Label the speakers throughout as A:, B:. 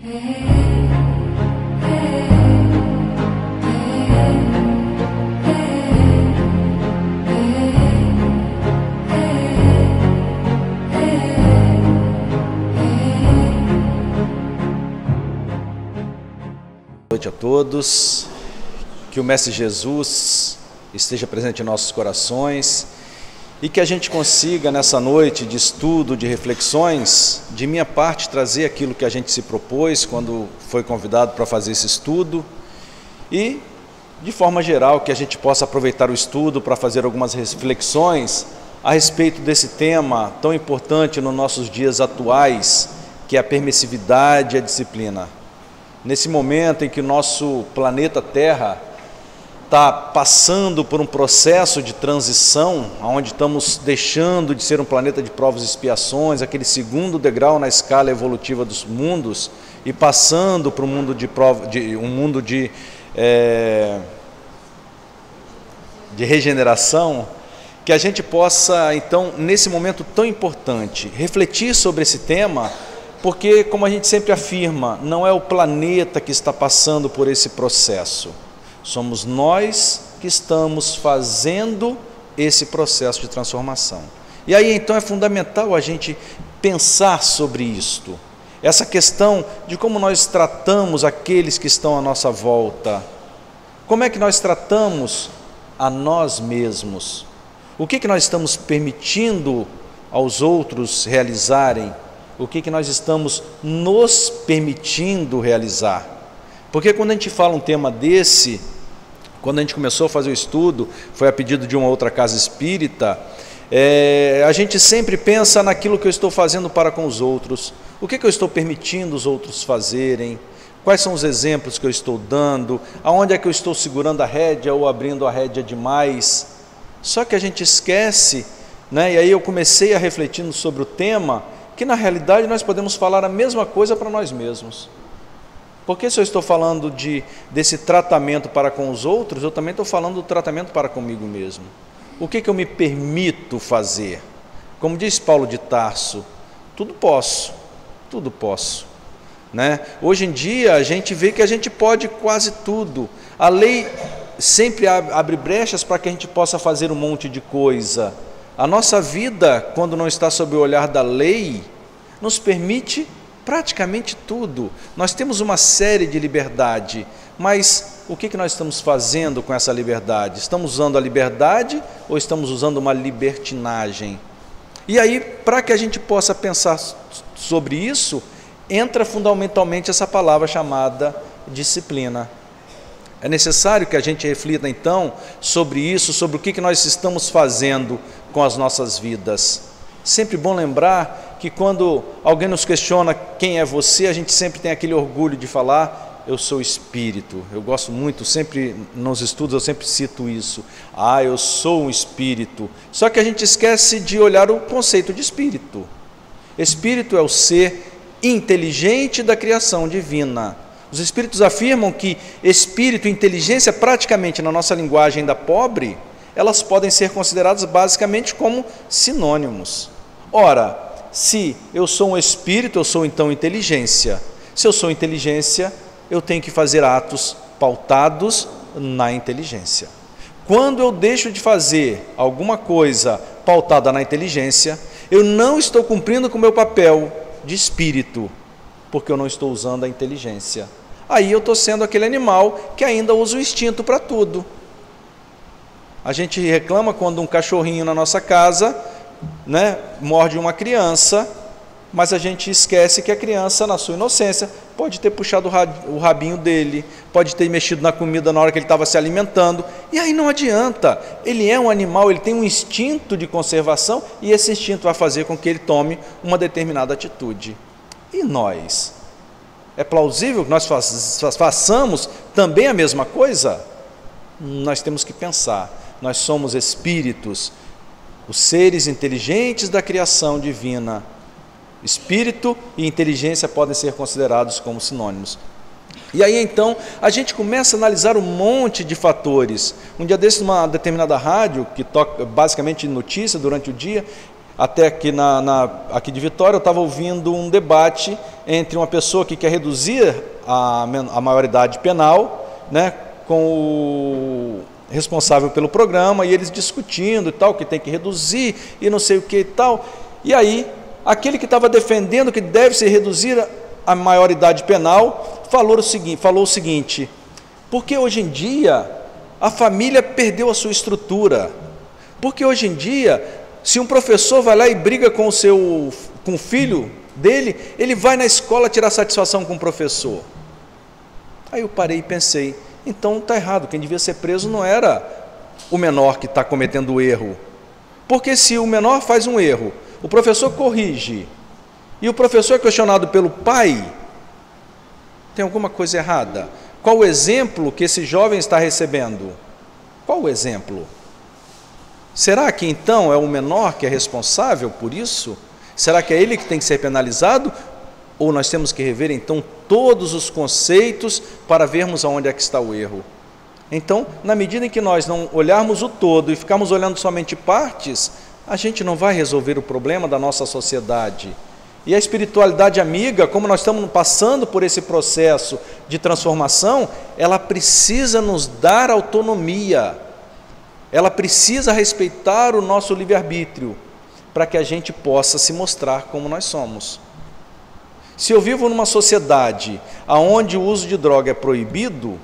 A: Boa noite a todos, que o Mestre Jesus esteja presente em nossos corações e que a gente consiga nessa noite de estudo, de reflexões, de minha parte trazer aquilo que a gente se propôs quando foi convidado para fazer esse estudo e de forma geral que a gente possa aproveitar o estudo para fazer algumas reflexões a respeito desse tema tão importante nos nossos dias atuais, que é a permissividade e a disciplina. Nesse momento em que o nosso planeta Terra está passando por um processo de transição, onde estamos deixando de ser um planeta de provas e expiações, aquele segundo degrau na escala evolutiva dos mundos, e passando para um mundo de regeneração, que a gente possa, então, nesse momento tão importante, refletir sobre esse tema. Porque, como a gente sempre afirma, não é o planeta que está passando por esse processo. Somos nós que estamos fazendo esse processo de transformação. E aí, então, é fundamental a gente pensar sobre isto. Essa questão de como nós tratamos aqueles que estão à nossa volta. Como é que nós tratamos a nós mesmos? O que nós estamos permitindo aos outros realizarem? O que nós estamos nos permitindo realizar? Porque quando a gente fala um tema desse, quando a gente começou a fazer o estudo, foi a pedido de uma outra casa espírita, a gente sempre pensa naquilo que eu estou fazendo para com os outros. O que eu estou permitindo os outros fazerem? Quais são os exemplos que eu estou dando? Aonde é que eu estou segurando a rédea ou abrindo a rédea demais? Só que a gente esquece, né? E aí eu comecei a refletindo sobre o tema, que na realidade nós podemos falar a mesma coisa para nós mesmos. Porque se eu estou falando desse tratamento para com os outros, eu também estou falando do tratamento para comigo mesmo. O que eu me permito fazer? Como diz Paulo de Tarso, tudo posso, né? Hoje em dia a gente vê que a gente pode quase tudo. A lei sempre abre brechas para que a gente possa fazer um monte de coisa. A nossa vida, quando não está sob o olhar da lei, nos permite praticamente tudo. Nós temos uma série de liberdade, mas o que nós estamos fazendo com essa liberdade? Estamos usando a liberdade ou estamos usando uma libertinagem? E aí, para que a gente possa pensar sobre isso, entra fundamentalmente essa palavra chamada disciplina. É necessário que a gente reflita então sobre isso, sobre o que nós estamos fazendo com as nossas vidas. Sempre bom lembrar que quando alguém nos questiona quem é você, a gente sempre tem aquele orgulho de falar, eu sou espírito. Eu gosto muito, sempre nos estudos eu sempre cito isso. Eu sou um espírito. Só que a gente esquece de olhar o conceito de espírito. Espírito é o ser inteligente da criação divina. Os espíritos afirmam que espírito e inteligência, praticamente na nossa linguagem da pobre, elas podem ser consideradas basicamente como sinônimos. Ora, se eu sou um espírito, eu sou então inteligência. Se eu sou inteligência, eu tenho que fazer atos pautados na inteligência. Quando eu deixo de fazer alguma coisa pautada na inteligência, eu não estou cumprindo com o meu papel de espírito, porque eu não estou usando a inteligência. Aí eu estou sendo aquele animal que ainda usa o instinto para tudo. A gente reclama quando um cachorrinho na nossa casa, né, morde uma criança, mas a gente esquece que a criança, na sua inocência, pode ter puxado o rabinho dele, pode ter mexido na comida na hora que ele estava se alimentando, e aí não adianta. Ele é um animal, ele tem um instinto de conservação, e esse instinto vai fazer com que ele tome uma determinada atitude. E nós? É plausível que nós façamos também a mesma coisa? Nós temos que pensar. Nós somos espíritos, os seres inteligentes da criação divina. Espírito e inteligência podem ser considerados como sinônimos. E aí então a gente começa a analisar um monte de fatores. Um dia desses, numa determinada rádio, que toca basicamente notícia durante o dia, até aqui, aqui de Vitória, eu estava ouvindo um debate entre uma pessoa que quer reduzir a maioridade penal, né, com o responsável pelo programa, e eles discutindo e tal, que tem que reduzir e não sei o que e tal. E aí, aquele que estava defendendo que deve se reduzir a maioridade penal, falou o seguinte: porque hoje em dia a família perdeu a sua estrutura, porque hoje em dia, se um professor vai lá e briga com o filho dele, ele vai na escola tirar satisfação com o professor. Aí eu parei e pensei, então está errado, quem devia ser preso não era o menor que está cometendo o erro, porque se o menor faz um erro, o professor corrige, e o professor é questionado pelo pai, tem alguma coisa errada. Qual o exemplo que esse jovem está recebendo? Qual o exemplo? Será que então é o menor que é responsável por isso? Será que é ele que tem que ser penalizado? Ou nós temos que rever então todos os conceitos para vermos aonde é que está o erro? Então, na medida em que nós não olharmos o todo e ficarmos olhando somente partes, a gente não vai resolver o problema da nossa sociedade. E a espiritualidade amiga, como nós estamos passando por esse processo de transformação, ela precisa nos dar autonomia, ela precisa respeitar o nosso livre-arbítrio, para que a gente possa se mostrar como nós somos. Se eu vivo numa sociedade onde o uso de droga é proibido,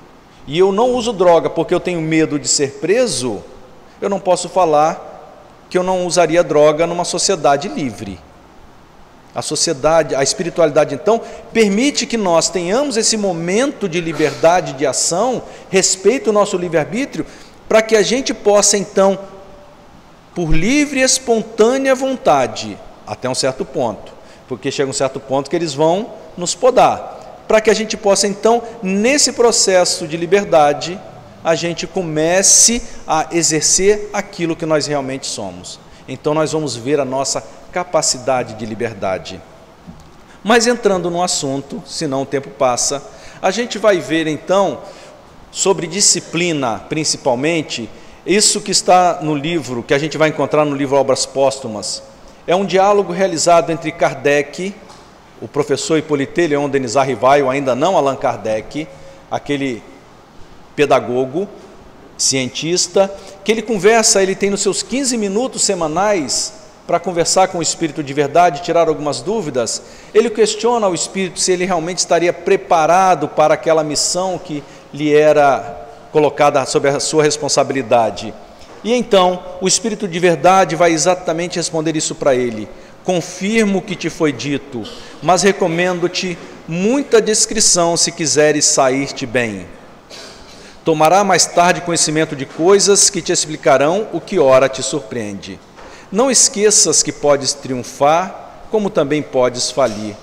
A: e eu não uso droga porque eu tenho medo de ser preso, eu não posso falar que eu não usaria droga numa sociedade livre. A sociedade, a espiritualidade, então, permite que nós tenhamos esse momento de liberdade de ação, respeito ao nosso livre-arbítrio, para que a gente possa, então, por livre e espontânea vontade, até um certo ponto, porque chega um certo ponto que eles vão nos podar, para que a gente possa, então, nesse processo de liberdade, a gente comece a exercer aquilo que nós realmente somos. Então, nós vamos ver a nossa capacidade de liberdade. Mas entrando no assunto, senão o tempo passa, a gente vai ver então, sobre disciplina principalmente, isso que está no livro, que a gente vai encontrar no livro Obras Póstumas, é um diálogo realizado entre Kardec, o professor Hippolyte Léon Denis Rivail, ainda não Allan Kardec, aquele pedagogo, cientista, que ele conversa, ele tem nos seus 15 minutos semanais para conversar com o Espírito de verdade, tirar algumas dúvidas. Ele questiona o Espírito se ele realmente estaria preparado para aquela missão que lhe era colocada sob a sua responsabilidade. E então, o Espírito de verdade vai exatamente responder isso para ele: confirmo o que te foi dito, mas recomendo-te muita discrição se quiseres sair-te bem. Tomará mais tarde conhecimento de coisas que te explicarão o que ora te surpreende. Não esqueças que podes triunfar, como também podes falir.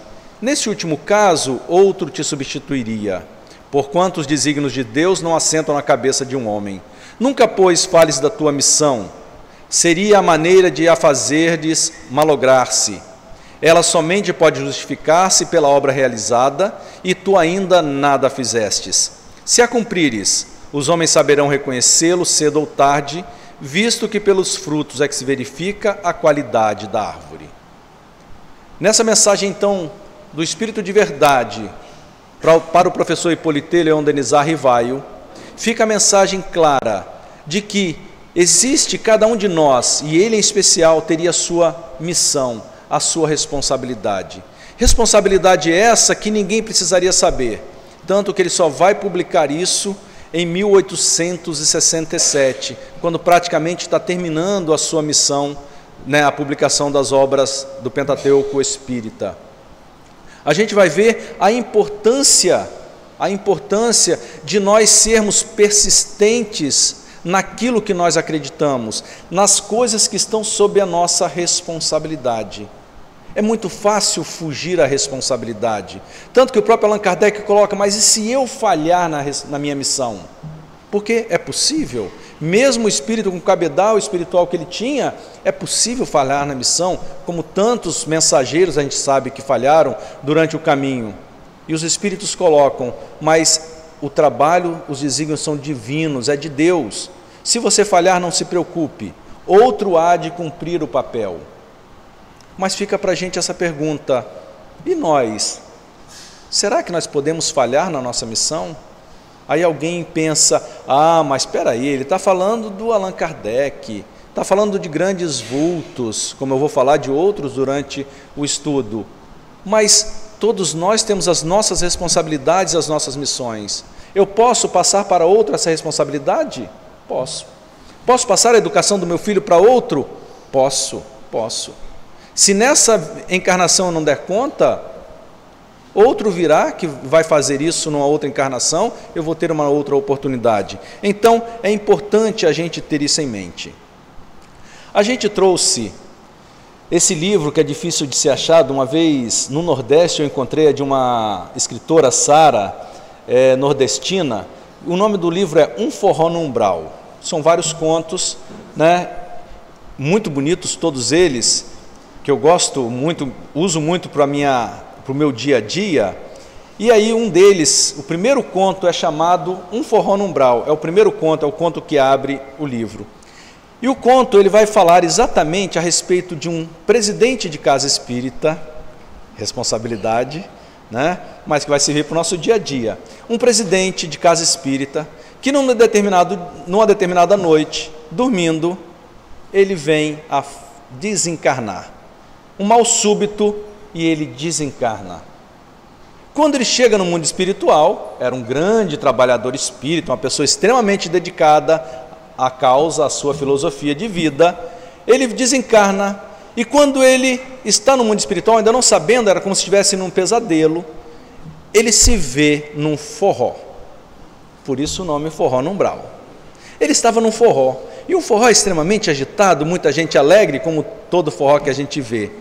A: Nesse último caso, outro te substituiria, porquanto os desígnios de Deus não assentam na cabeça de um homem. Nunca, pois, fales da tua missão. Seria a maneira de a fazerdes malograr-se. Ela somente pode justificar-se pela obra realizada, e tu ainda nada fizestes. Se a cumprires, os homens saberão reconhecê-lo cedo ou tarde, visto que pelos frutos é que se verifica a qualidade da árvore. Nessa mensagem, então, do Espírito de Verdade, para o professor Hippolyte Léon Denis Rivail, fica a mensagem clara de que existe cada um de nós, e ele em especial teria a sua missão, a sua responsabilidade. Responsabilidade essa que ninguém precisaria saber, tanto que ele só vai publicar isso em 1867, quando praticamente está terminando a sua missão, a publicação das obras do Pentateuco Espírita. A gente vai ver a importância de nós sermos persistentes naquilo que nós acreditamos, nas coisas que estão sob a nossa responsabilidade. É muito fácil fugir à responsabilidade, tanto que o próprio Allan Kardec coloca: mas e se eu falhar na minha missão? Porque é possível, mesmo o espírito com o cabedal espiritual que ele tinha, é possível falhar na missão, como tantos mensageiros a gente sabe que falharam durante o caminho. E os espíritos colocam: mas o trabalho, os desígnios são divinos, é de Deus. Se você falhar, não se preocupe, outro há de cumprir o papel. Mas fica para a gente essa pergunta: e nós? Será que nós podemos falhar na nossa missão? Aí alguém pensa: mas espera aí, ele está falando do Allan Kardec, está falando de grandes vultos, como eu vou falar de outros durante o estudo. Mas todos nós temos as nossas responsabilidades, as nossas missões. Eu posso passar para outro essa responsabilidade? Posso. Posso passar a educação do meu filho para outro? Posso. Se nessa encarnação eu não der conta, outro virá que vai fazer isso numa outra encarnação, eu vou ter uma outra oportunidade. Então, é importante a gente ter isso em mente. A gente trouxe esse livro que é difícil de ser achado. Uma vez no Nordeste eu encontrei de uma escritora, Sara, nordestina. O nome do livro é Um Forró no Umbral. São vários contos, né? Muito bonitos todos eles, que eu gosto muito, uso muito para o meu dia a dia. E aí um deles, o primeiro conto é chamado Um Forró no Umbral. É o primeiro conto, é o conto que abre o livro. E o conto ele vai falar exatamente a respeito de um presidente de casa espírita, responsabilidade, né? Mas que vai servir para o nosso dia a dia. Um presidente de casa espírita que numa determinada noite, dormindo, ele vem a desencarnar. Um mal súbito e ele desencarna. Quando ele chega no mundo espiritual, era um grande trabalhador espírita, uma pessoa extremamente dedicada à causa, à sua filosofia de vida. Ele desencarna e quando ele está no mundo espiritual, ainda não sabendo, era como se estivesse num pesadelo, ele se vê num forró. Por isso o nome Forró no Umbral. Ele estava num forró, e um forró extremamente agitado, muita gente alegre, como todo forró que a gente vê.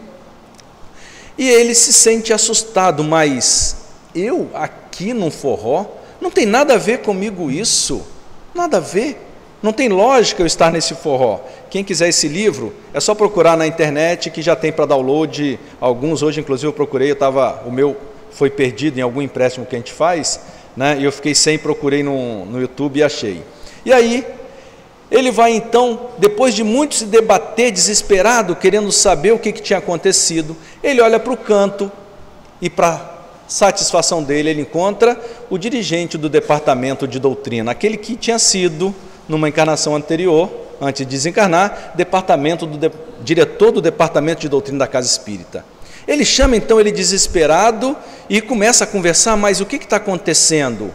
A: E ele se sente assustado, mas eu aqui num forró, não tem nada a ver comigo isso, nada a ver, não tem lógica eu estar nesse forró. Quem quiser esse livro, é só procurar na internet que já tem para download alguns. Hoje inclusive eu procurei, o meu foi perdido em algum empréstimo que a gente faz, né? E eu fiquei sem, procurei no YouTube e achei. E aí, ele vai então, depois de muito se debater, desesperado, querendo saber o que tinha acontecido, ele olha para o canto e, para satisfação dele, ele encontra o dirigente do departamento de doutrina, aquele que tinha sido, numa encarnação anterior, antes de desencarnar, diretor do departamento de doutrina da Casa Espírita. Ele chama então ele desesperado e começa a conversar: mas o que está acontecendo?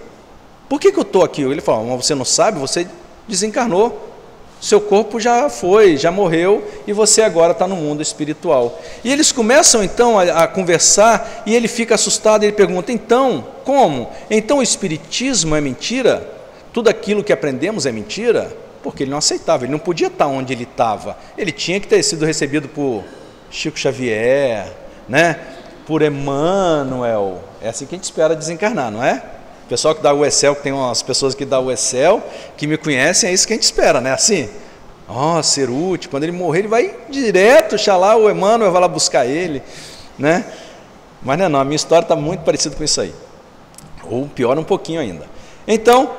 A: Por que eu estou aqui? Ele fala: mas você não sabe, você desencarnou, seu corpo já foi, já morreu e você agora está no mundo espiritual. E eles começam então a conversar e ele fica assustado e ele pergunta: então, como? Então o espiritismo é mentira? Tudo aquilo que aprendemos é mentira? Porque ele não aceitava, ele não podia estar onde ele estava, ele tinha que ter sido recebido por Chico Xavier, né? Por Emmanuel. É assim que a gente espera desencarnar, não é? O pessoal que dá o Excel, que tem umas pessoas que dão o Excel, que me conhecem, é isso que a gente espera, né? Assim, Ceruti, quando ele morrer, ele vai direto chamar o Emmanuel, vai lá buscar ele, né? Mas não, a minha história está muito parecida com isso aí, ou pior um pouquinho ainda. Então,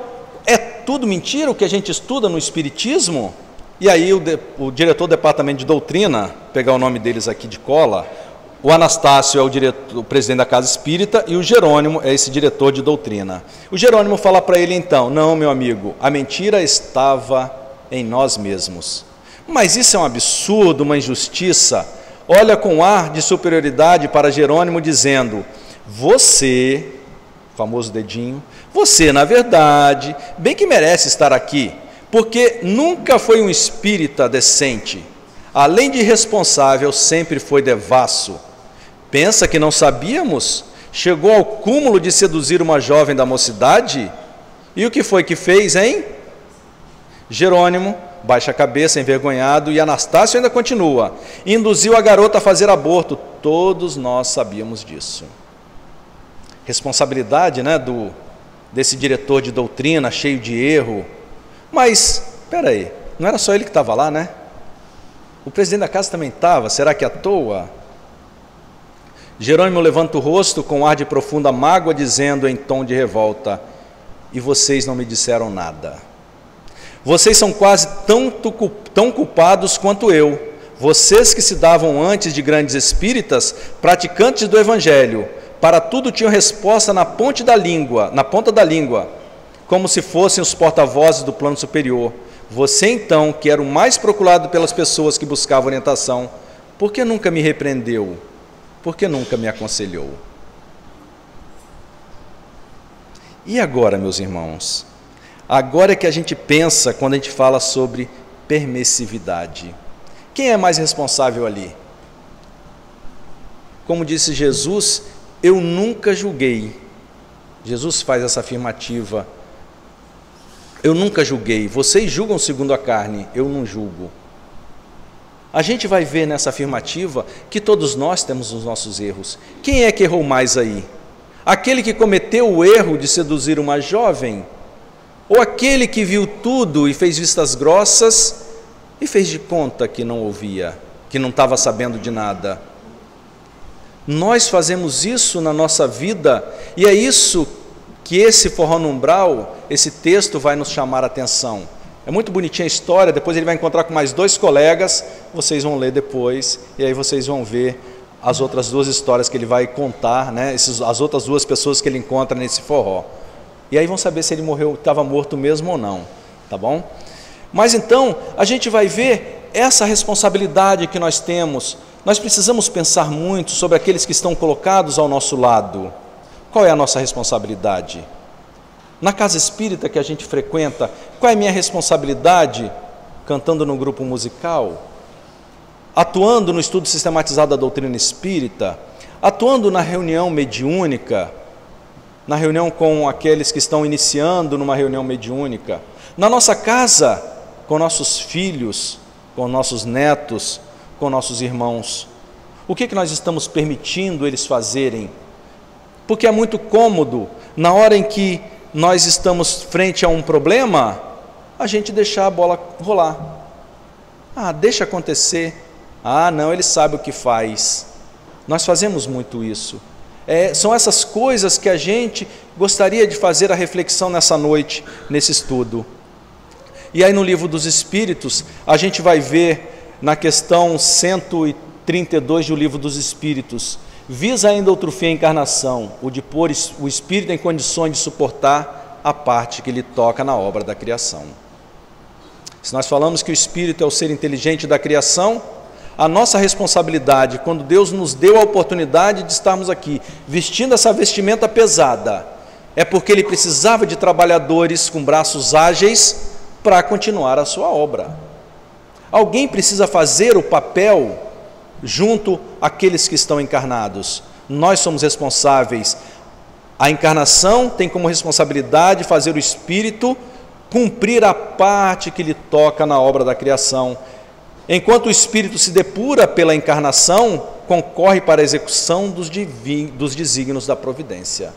A: é tudo mentira o que a gente estuda no Espiritismo? E aí o diretor do departamento de doutrina, pegar o nome deles aqui de cola, o Anastácio é o presidente da Casa Espírita e o Jerônimo é esse diretor de doutrina. O Jerônimo fala para ele então: não, meu amigo, a mentira estava em nós mesmos. Mas isso é um absurdo, uma injustiça. Olha com ar de superioridade para Jerônimo dizendo: você, famoso dedinho, você na verdade, bem que merece estar aqui, porque nunca foi um espírita decente. Além de irresponsável, sempre foi devasso. Pensa que não sabíamos? Chegou ao cúmulo de seduzir uma jovem da mocidade? E o que foi que fez, hein? Jerônimo baixa a cabeça, envergonhado, e Anastácio ainda continua: induziu a garota a fazer aborto. Todos nós sabíamos disso. Responsabilidade, né, desse diretor de doutrina, cheio de erro. Mas, espera aí, não era só ele que estava lá, né? O presidente da casa também estava, será que à toa? Jerônimo levanta o rosto com ar de profunda mágoa, dizendo em tom de revolta: e vocês não me disseram nada. Vocês são quase tão culpados quanto eu. vocês que se davam antes de grandes espíritas, praticantes do Evangelho, para tudo tinham resposta na ponta da língua, como se fossem os porta-vozes do plano superior. Você então, que era o mais procurado pelas pessoas que buscavam orientação, por que nunca me repreendeu? Por que nunca me aconselhou? E agora, meus irmãos? Agora é que a gente pensa quando a gente fala sobre permissividade. Quem é mais responsável ali? Como disse Jesus, eu nunca julguei. Jesus faz essa afirmativa. Eu nunca julguei. Vocês julgam segundo a carne, eu não julgo. A gente vai ver nessa afirmativa que todos nós temos os nossos erros. Quem é que errou mais aí? Aquele que cometeu o erro de seduzir uma jovem? Ou aquele que viu tudo e fez vistas grossas e fez de conta que não ouvia, que não estava sabendo de nada? Nós fazemos isso na nossa vida e é isso que esse Forró no Umbral, esse texto vai nos chamar a atenção. É muito bonitinha a história, depois ele vai encontrar com mais 2 colegas, vocês vão ler depois, e aí vocês vão ver as outras 2 histórias que ele vai contar, né? As outras 2 pessoas que ele encontra nesse forró. E aí vão saber se ele morreu, estava morto mesmo ou não, tá bom? Mas então, a gente vai ver essa responsabilidade que nós temos. Nós precisamos pensar muito sobre aqueles que estão colocados ao nosso lado. Qual é a nossa responsabilidade? Na casa espírita que a gente frequenta, qual é a minha responsabilidade? Cantando no grupo musical? Atuando no estudo sistematizado da doutrina espírita? Atuando na reunião mediúnica? Na reunião com aqueles que estão iniciando numa reunião mediúnica? Na nossa casa, com nossos filhos, com nossos netos, com nossos irmãos? O que nós estamos permitindo eles fazerem? Porque é muito cômodo, na hora em que nós estamos frente a um problema, a gente deixar a bola rolar. Deixa acontecer. Não, ele sabe o que faz. Nós fazemos muito isso. São essas coisas que a gente gostaria de fazer a reflexão nessa noite, nesse estudo. E aí no Livro dos Espíritos, a gente vai ver na questão 132 do Livro dos Espíritos, visa ainda outro fim a encarnação, o de pôr o espírito em condições de suportar a parte que lhe toca na obra da criação. Se nós falamos que o espírito é o ser inteligente da criação, a nossa responsabilidade, quando Deus nos deu a oportunidade de estarmos aqui, vestindo essa vestimenta pesada, é porque Ele precisava de trabalhadores com braços ágeis para continuar a sua obra. Alguém precisa fazer o papel junto àqueles que estão encarnados. Nós somos responsáveis. A encarnação tem como responsabilidade fazer o espírito cumprir a parte que lhe toca na obra da criação. Enquanto o espírito se depura pela encarnação, concorre para a execução dos desígnios da providência.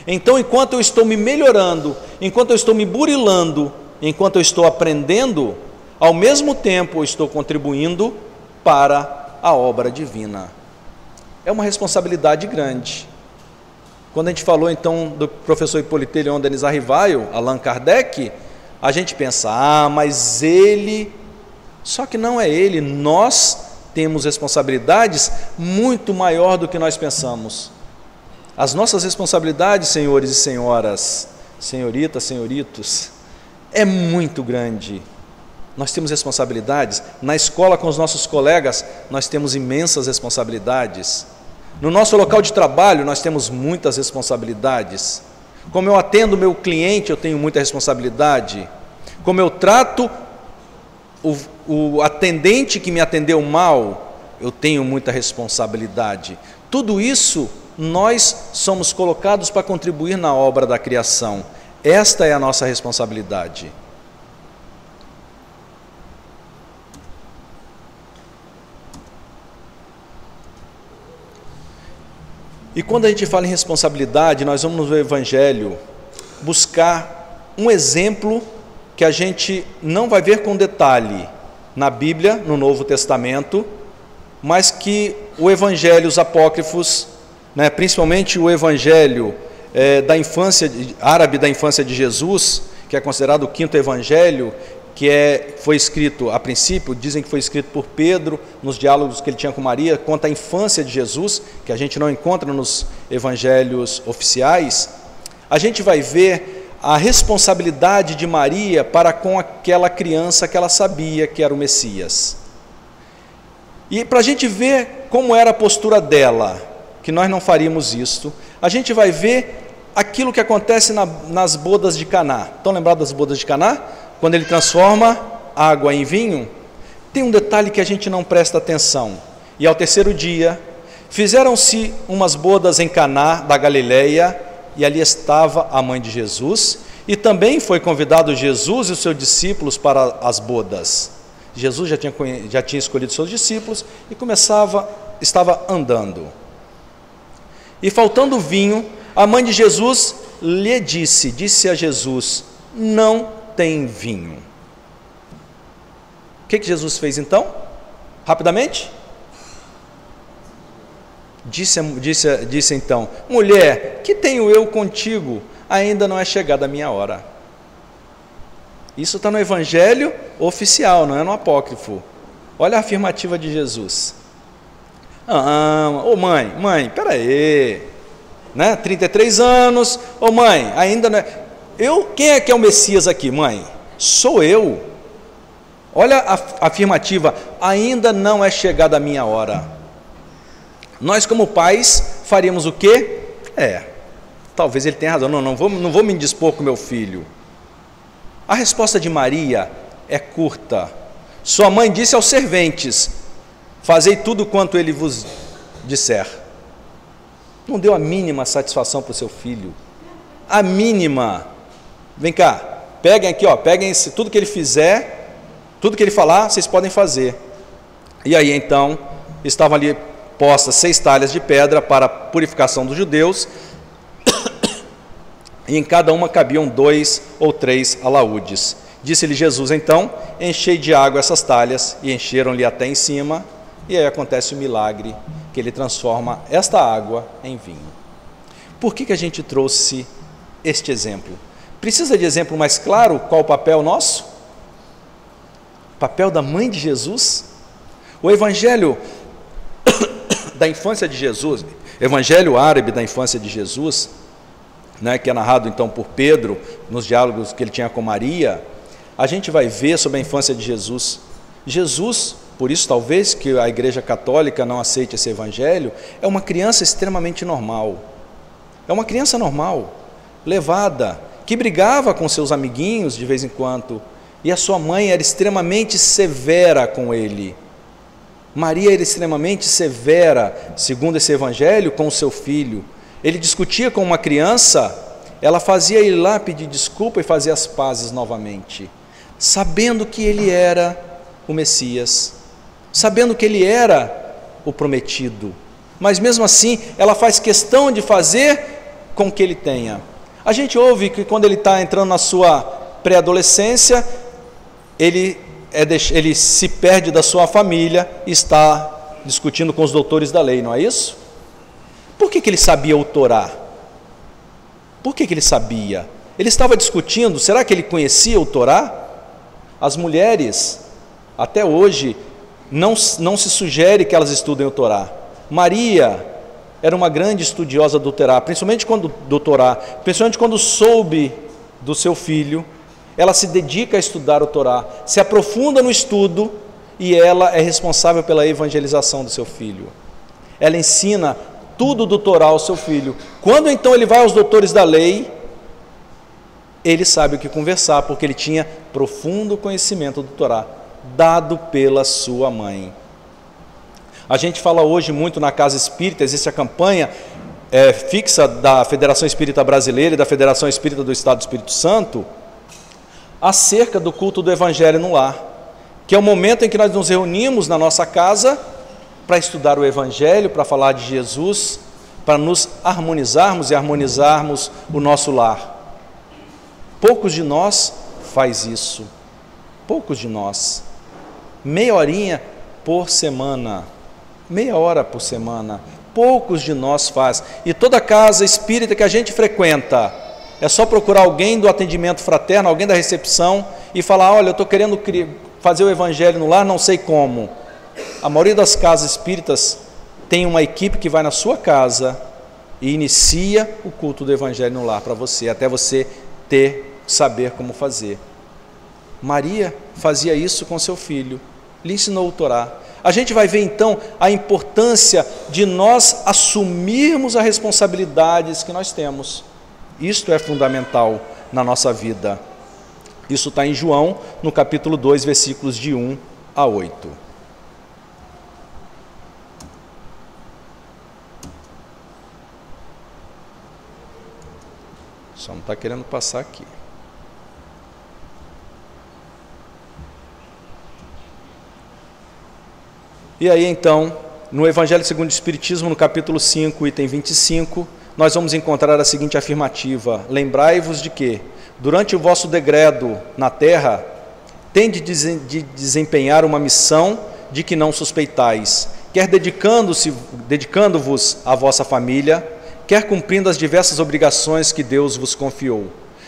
A: Então, enquanto eu estou me melhorando, enquanto eu estou me burilando, enquanto eu estou aprendendo, ao mesmo tempo eu estou contribuindo para a obra divina. É uma responsabilidade grande. Quando a gente falou então do professor Hippolyte Léon Denis Arrivaio, Allan Kardec, a gente pensa, mas ele... Só que não é ele, nós temos responsabilidades muito maior do que nós pensamos. As nossas responsabilidades, senhores e senhoras, senhoritas, senhoritos, é muito grande. Nós temos responsabilidades. Na escola com os nossos colegas, nós temos imensas responsabilidades. No nosso local de trabalho, nós temos muitas responsabilidades. Como eu atendo o meu cliente, eu tenho muita responsabilidade. Como eu trato o atendente que me atendeu mal, eu tenho muita responsabilidade. Tudo isso, nós somos colocados para contribuir na obra da criação. Esta é a nossa responsabilidade. E quando a gente fala em responsabilidade, nós vamos no Evangelho buscar um exemplo que a gente não vai ver com detalhe na Bíblia, no Novo Testamento, mas que o Evangelho, os apócrifos, principalmente o Evangelho da infância árabe da infância de Jesus, que é considerado o 5º Evangelho, que foi escrito, a princípio, dizem que foi escrito por Pedro, nos diálogos que ele tinha com Maria, conta a infância de Jesus, que a gente não encontra nos evangelhos oficiais. A gente vai ver a responsabilidade de Maria para com aquela criança que ela sabia que era o Messias. E para a gente ver como era a postura dela, que nós não faríamos isto, a gente vai ver aquilo que acontece nas bodas de Caná. Estão lembrados das bodas de Caná? Quando ele transforma água em vinho, tem um detalhe que a gente não presta atenção. E ao terceiro dia, fizeram-se umas bodas em Caná da Galileia, e ali estava a mãe de Jesus, e também foi convidado Jesus e os seus discípulos para as bodas. Jesus já tinha escolhido seus discípulos e estava andando. E faltando vinho, a mãe de Jesus lhe disse a Jesus: não tem vinho. O que Jesus fez então? Rapidamente? Disse então: mulher, que tenho eu contigo? Ainda não é chegada a minha hora. Isso está no evangelho oficial, não é no apócrifo. Olha a afirmativa de Jesus. Mãe, peraí, né? 33 anos, mãe, ainda não é. Quem é que é o Messias aqui, mãe? Sou eu. Olha a afirmativa: ainda não é chegada a minha hora. Nós, como pais, faríamos o quê? Talvez ele tenha razão, não vou me indispor com meu filho. A resposta de Maria é curta. Sua mãe disse aos serventes: fazei tudo quanto ele vos disser. Não deu a mínima satisfação para o seu filho. A mínima. Vem cá, peguem aqui, peguem tudo que ele fizer, tudo que ele falar, vocês podem fazer. E aí então, estavam ali postas 6 talhas de pedra para a purificação dos judeus, e em cada uma cabiam 2 ou 3 alaúdes. Disse-lhe Jesus então: enchei de água essas talhas, e encheram-lhe até em cima, e aí acontece o milagre, que ele transforma esta água em vinho. Por que a gente trouxe este exemplo? Precisa de exemplo mais claro? Qual o papel nosso? O papel da mãe de Jesus? O evangelho da infância de Jesus, evangelho árabe da infância de Jesus, né, que é narrado então por Pedro, nos diálogos que ele tinha com Maria, a gente vai ver sobre a infância de Jesus. Jesus, por isso talvez que a Igreja Católica não aceite esse evangelho, é uma criança extremamente normal. É uma criança normal, levada, que brigava com seus amiguinhos de vez em quando, e a sua mãe era extremamente severa com ele. Maria era extremamente severa, segundo esse evangelho, com o seu filho. Ele discutia com uma criança, ela fazia ele lá pedir desculpa e fazer as pazes novamente, sabendo que ele era o Messias, sabendo que ele era o prometido, mas mesmo assim ela faz questão de fazer com que ele tenha. A gente ouve que quando ele está entrando na sua pré-adolescência, ele se perde da sua família e está discutindo com os doutores da lei, não é isso? Por que ele sabia o Torá? Por que ele sabia? Ele estava discutindo, será que ele conhecia o Torá? As mulheres, até hoje, não se sugere que elas estudem o Torá. Maria era uma grande estudiosa do Torá, principalmente quando soube do seu filho, ela se dedica a estudar o Torá, se aprofunda no estudo, e ela é responsável pela evangelização do seu filho. Ela ensina tudo do Torá ao seu filho. Quando então ele vai aos doutores da lei, ele sabe o que conversar, porque ele tinha profundo conhecimento do Torá, dado pela sua mãe. A gente fala hoje muito na Casa Espírita, existe a campanha fixa da Federação Espírita Brasileira e da Federação Espírita do Estado do Espírito Santo, acerca do culto do Evangelho no lar, que é o momento em que nós nos reunimos na nossa casa para estudar o Evangelho, para falar de Jesus, para nos harmonizarmos e harmonizarmos o nosso lar. Poucos de nós faz isso, poucos de nós, meia horinha por semana, meia hora por semana, poucos de nós faz. E toda casa espírita que a gente frequenta, é só procurar alguém do atendimento fraterno, alguém da recepção e falar: olha, eu estou querendo fazer o evangelho no lar, não sei como. A maioria das casas espíritas tem uma equipe que vai na sua casa e inicia o culto do evangelho no lar para você, até você saber como fazer. Maria fazia isso com seu filho, lhe ensinou o Torá. A gente vai ver então a importância de nós assumirmos as responsabilidades que nós temos. Isto é fundamental na nossa vida. Isso está em João, no capítulo 2, versículos de 1 a 8. Só não está querendo passar aqui. E aí então, no Evangelho segundo o Espiritismo, no capítulo 5, item 25, nós vamos encontrar a seguinte afirmativa: lembrai-vos de que, durante o vosso degredo na terra, tende de desempenhar uma missão de que não suspeitais, quer dedicando-vos à vossa família, quer cumprindo as diversas obrigações que Deus vos confiou.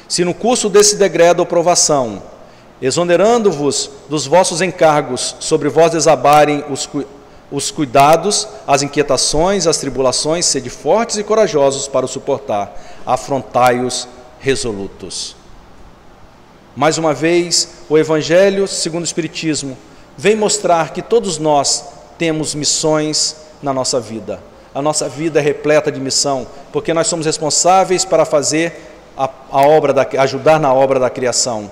A: Se no curso desse degredo ou provação, exonerando-vos dos vossos encargos, sobre vós desabarem os cuidados, as inquietações, as tribulações, sede fortes e corajosos para o suportar, afrontai-os resolutos. Mais uma vez, o Evangelho segundo o Espiritismo vem mostrar que todos nós temos missões na nossa vida. A nossa vida é repleta de missão, porque nós somos responsáveis para fazer ajudar na obra da criação.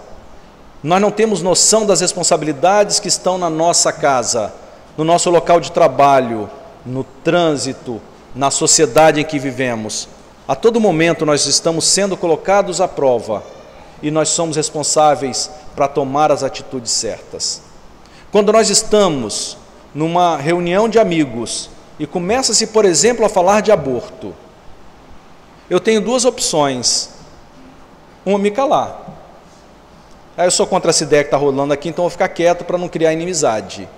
A: Nós não temos noção das responsabilidades que estão na nossa casa, no nosso local de trabalho, no trânsito, na sociedade em que vivemos. A todo momento nós estamos sendo colocados à prova e nós somos responsáveis para tomar as atitudes certas. Quando nós estamos numa reunião de amigos e começa-se, por exemplo, a falar de aborto, eu tenho duas opções: uma, me calar. Eu sou contra essa ideia que está rolando aqui, então eu vou ficar quieto para não criar inimizade.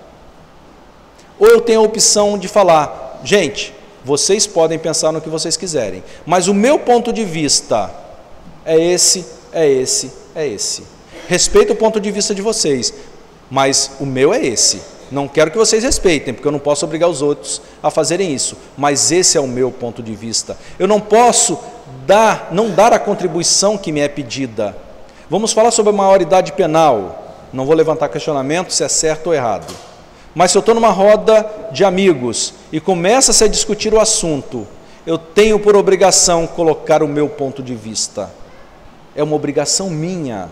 A: Ou eu tenho a opção de falar: gente, vocês podem pensar no que vocês quiserem, mas o meu ponto de vista é esse, é esse, é esse. Respeito o ponto de vista de vocês, mas o meu é esse. Não quero que vocês respeitem, porque eu não posso obrigar os outros a fazerem isso, mas esse é o meu ponto de vista. Eu não posso não dar a contribuição que me é pedida. Vamos falar sobre a maioridade penal. Não vou levantar questionamento se é certo ou errado. Mas se eu estou numa roda de amigos e começa-se a discutir o assunto, eu tenho por obrigação colocar o meu ponto de vista. É uma obrigação minha.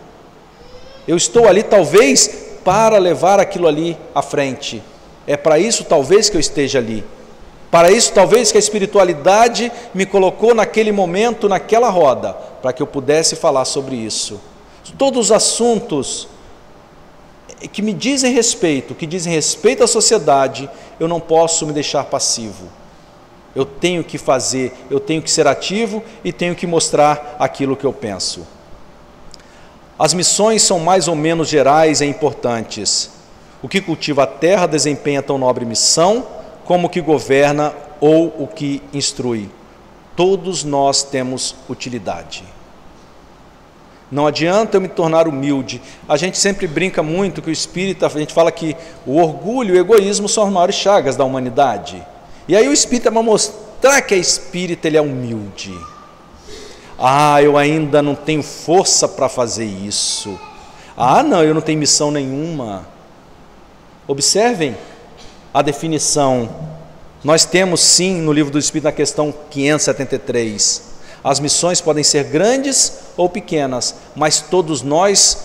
A: Eu estou ali talvez para levar aquilo ali à frente. É para isso talvez que eu esteja ali. Para isso talvez que a espiritualidade me colocou naquele momento, naquela roda, para que eu pudesse falar sobre isso. Todos os assuntos que me dizem respeito, que dizem respeito à sociedade, eu não posso me deixar passivo. Eu tenho que fazer, eu tenho que ser ativo e tenho que mostrar aquilo que eu penso. As missões são mais ou menos gerais e importantes. O que cultiva a terra desempenha tão nobre missão como o que governa ou o que instrui. Todos nós temos utilidade. Não adianta eu me tornar humilde. A gente sempre brinca muito que o espírita, a gente fala que o orgulho e o egoísmo são as maiores chagas da humanidade. E aí o espírita vai mostrar que a espírita ele é humilde. Eu ainda não tenho força para fazer isso. Não, eu não tenho missão nenhuma. Observem a definição. Nós temos sim no Livro do Espírito, na questão 573, as missões podem ser grandes ou pequenas, mas todos nós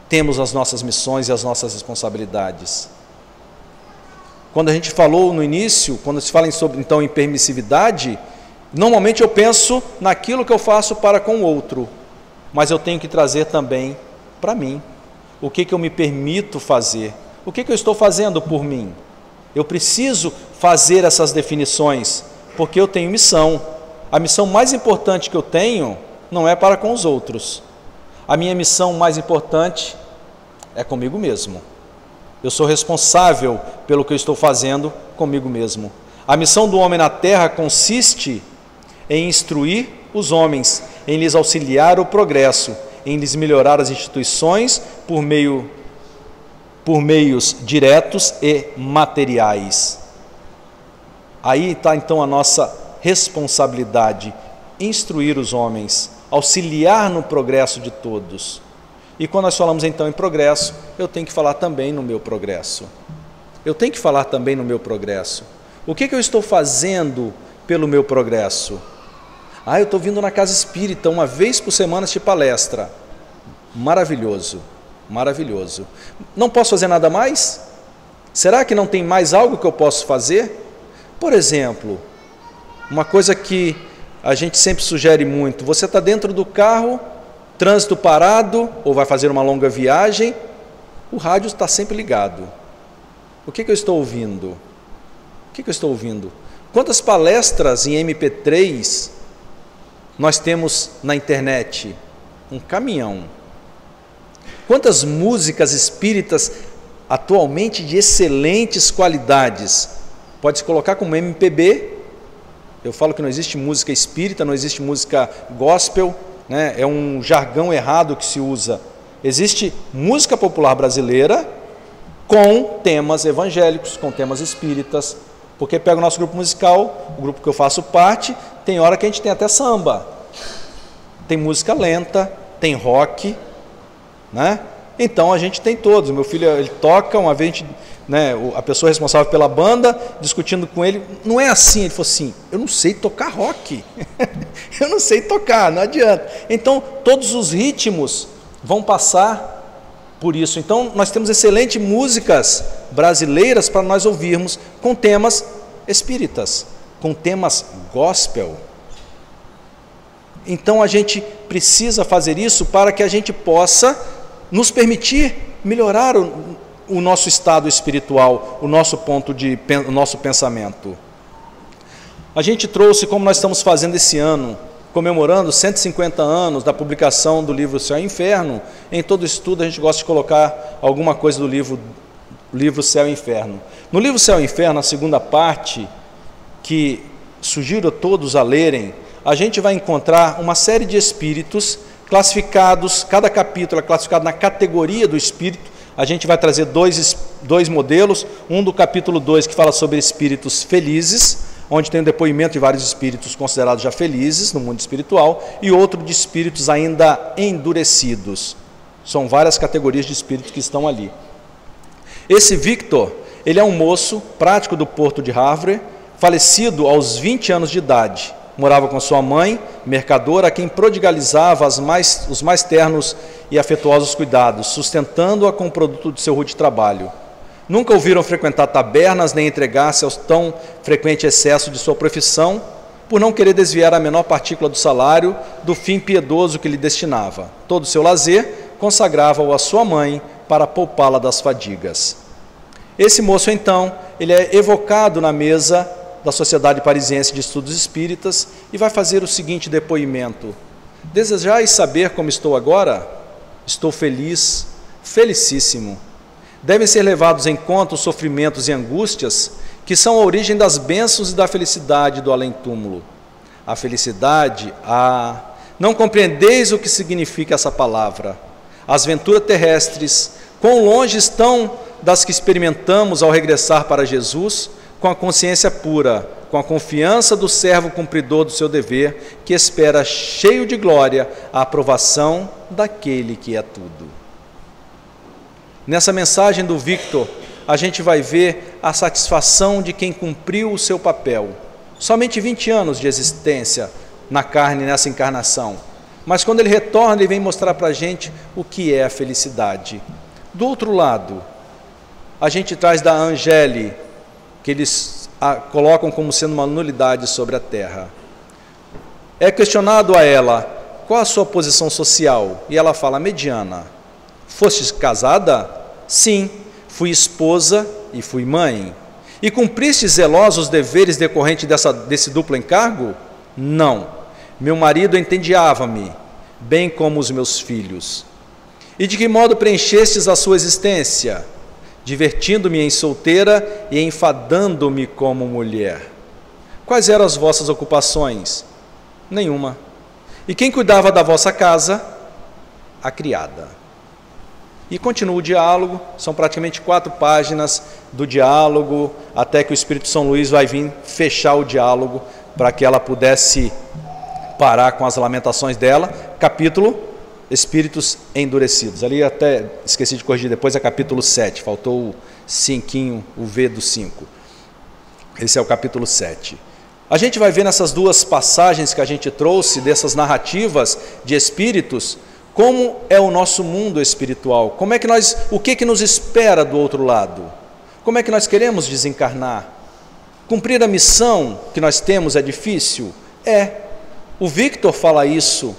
A: temos as nossas missões e as nossas responsabilidades. Quando a gente falou no início, quando se fala sobre então em permissividade, normalmente eu penso naquilo que eu faço para com o outro, mas eu tenho que trazer também para mim. O que eu me permito fazer? O que eu estou fazendo por mim? Eu preciso fazer essas definições, porque eu tenho missão. A missão mais importante que eu tenho não é para com os outros. A minha missão mais importante é comigo mesmo. Eu sou responsável pelo que eu estou fazendo comigo mesmo. A missão do homem na terra consiste em instruir os homens, em lhes auxiliar o progresso, em lhes melhorar as instituições por meios diretos e materiais. Aí está então a nossa responsabilidade, instruir os homens, auxiliar no progresso de todos. E quando nós falamos então em progresso, eu tenho que falar também no meu progresso. Eu tenho que falar também no meu progresso. O que eu estou fazendo pelo meu progresso? Eu estou vindo na casa espírita, uma vez por semana de palestra. Maravilhoso, maravilhoso. Não posso fazer nada mais? Será que não tem mais algo que eu posso fazer? Por exemplo, uma coisa que a gente sempre sugere muito: você está dentro do carro, trânsito parado, ou vai fazer uma longa viagem, o rádio está sempre ligado. O que eu estou ouvindo? O que eu estou ouvindo? Quantas palestras em MP3 nós temos na internet? Um caminhão. Quantas músicas espíritas atualmente de excelentes qualidades? Pode se colocar como MPB. Eu falo que não existe música espírita, não existe música gospel, né? É um jargão errado que se usa. Existe música popular brasileira com temas evangélicos, com temas espíritas, porque pega o nosso grupo musical, o grupo que eu faço parte, tem hora que a gente tem até samba, tem música lenta, tem rock, né? Então a gente tem todos. O meu filho, ele toca, uma vez a pessoa responsável pela banda, discutindo com ele, não é assim, ele falou assim: eu não sei tocar rock, eu não sei tocar, não adianta. Então todos os ritmos vão passar por isso. Então nós temos excelentes músicas brasileiras para nós ouvirmos, com temas espíritas, com temas gospel. Então a gente precisa fazer isso para que a gente possa nos permitir melhorar o nosso estado espiritual, o nosso pensamento. A gente trouxe, como nós estamos fazendo esse ano, comemorando 150 anos da publicação do livro Céu e Inferno. Em todo estudo a gente gosta de colocar alguma coisa do livro Céu e Inferno. No livro Céu e Inferno, a segunda parte, que sugiro a todos a lerem, a gente vai encontrar uma série de espíritos classificados, cada capítulo é classificado na categoria do espírito. A gente vai trazer dois modelos, um do capítulo 2 que fala sobre espíritos felizes, onde tem o depoimento de vários espíritos considerados já felizes no mundo espiritual, e outro de espíritos ainda endurecidos. São várias categorias de espíritos que estão ali. Esse Victor, ele é um moço prático do porto de Havre, falecido aos 20 anos de idade. Morava com sua mãe, mercadora, a quem prodigalizava os mais ternos e afetuosos cuidados, sustentando-a com o produto de seu rude trabalho. Nunca o viram frequentar tabernas, nem entregar-se aos tão frequente excesso de sua profissão, por não querer desviar a menor partícula do salário do fim piedoso que lhe destinava. Todo o seu lazer consagrava-o à sua mãe para poupá-la das fadigas. Esse moço, então, ele é evocado na mesa da Sociedade Parisiense de Estudos Espíritas e vai fazer o seguinte depoimento: desejais saber como estou agora? Estou feliz, felicíssimo. Devem ser levados em conta os sofrimentos e angústias que são a origem das bênçãos e da felicidade do além-túmulo. A felicidade, não compreendeis o que significa essa palavra. As venturas terrestres, quão longe estão das que experimentamos ao regressar para Jesus, com a consciência pura, com a confiança do servo cumpridor do seu dever, que espera cheio de glória a aprovação daquele que é tudo. Nessa mensagem do Victor, a gente vai ver a satisfação de quem cumpriu o seu papel. Somente 20 anos de existência na carne, nessa encarnação. Mas quando ele retorna, ele vem mostrar para a gente o que é a felicidade. Do outro lado, a gente traz da Angéle, que eles colocam como sendo uma nulidade sobre a terra. É questionado a ela, qual a sua posição social? E ela fala, mediana. Fostes casada? Sim, fui esposa e fui mãe. E cumpriste zelosos os deveres decorrentes desse duplo encargo? Não. Meu marido entediava-me, bem como os meus filhos. E de que modo preenchestes a sua existência? Divertindo-me em solteira e enfadando-me como mulher. Quais eram as vossas ocupações? Nenhuma. E quem cuidava da vossa casa? A criada. E continua o diálogo, são praticamente 4 páginas do diálogo, até que o Espírito São Luís vai vir fechar o diálogo, para que ela pudesse parar com as lamentações dela. Capítulo Espíritos Endurecidos. Ali até esqueci de corrigir depois, é capítulo 7, faltou o 5, o V do 5. Esse é o capítulo 7. A gente vai ver nessas 2 passagens que a gente trouxe, dessas narrativas de espíritos, como é o nosso mundo espiritual, como é que o que nos espera do outro lado, como é que nós queremos desencarnar. Cumprir a missão que nós temos é difícil? É. O Victor fala isso,